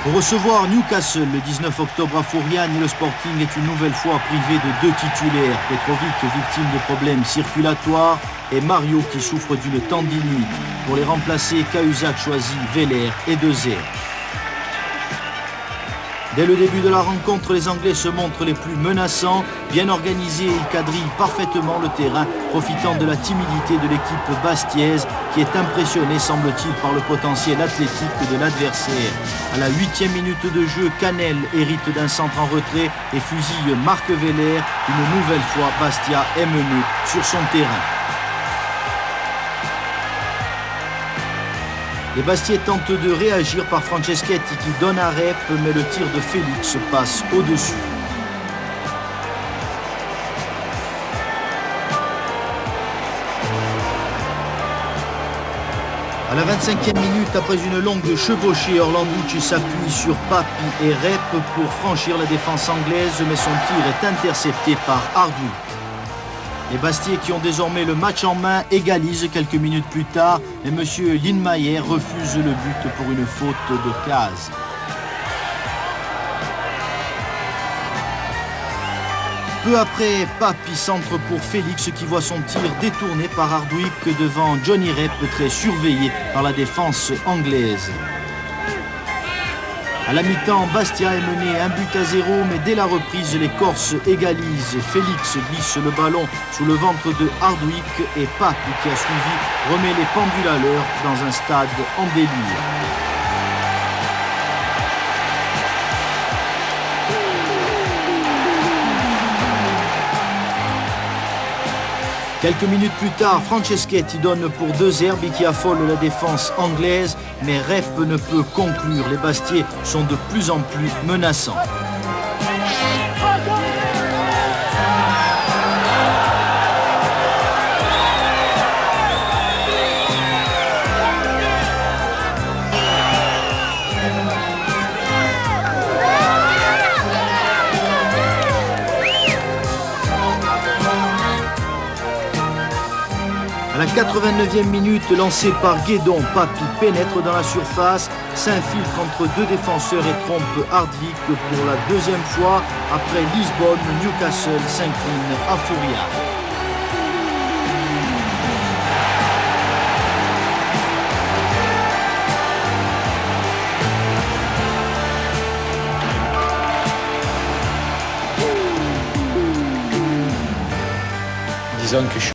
Pour recevoir Newcastle le 19 octobre à Fouriane, le Sporting est une nouvelle fois privé de deux titulaires. Petrovic, victime de problèmes circulatoires, et Mario qui souffre d'une tendinite. Pour les remplacer, Cahuzac choisit Veller et Dezer. Dès le début de la rencontre, les Anglais se montrent les plus menaçants. Bien organisés, ils quadrillent parfaitement le terrain, profitant de la timidité de l'équipe bastiaise qui est impressionnée, semble-t-il, par le potentiel athlétique de l'adversaire. À la 8e minute de jeu, Canel hérite d'un centre en retrait et fusille Marc Veller. Une nouvelle fois, Bastia est mené sur son terrain. Les Bastiais tentent de réagir par Franceschetti qui donne à Rep, mais le tir de Félix passe au-dessus. À la 25e minute, après une longue chevauchée, Orlanducci s'appuie sur Papi et Rep pour franchir la défense anglaise, mais son tir est intercepté par Hardwick. Les Bastiais qui ont désormais le match en main égalisent quelques minutes plus tard, mais M. Lindmayer refuse le but pour une faute de Case. Peu après, Papi centre pour Félix qui voit son tir détourné par Hardwick devant Johnny Rep, très surveillé par la défense anglaise. À la mi-temps, Bastia est mené 1-0, mais dès la reprise, les Corses égalisent. Félix glisse le ballon sous le ventre de Hardwick et Papi, qui a suivi, remet les pendules à l'heure dans un stade en délire. Quelques minutes plus tard, Franceschetti donne pour Dezer qui affole la défense anglaise, mais Rep ne peut conclure. Les Bastiais sont de plus en plus menaçants. À la 89e minute, lancé par Guédon, Papi pénètre dans la surface, s'infiltre entre deux défenseurs et trompe Hardwick pour la deuxième fois. Après Lisbonne, Newcastle s'incline à Fouriane. Disons que je suis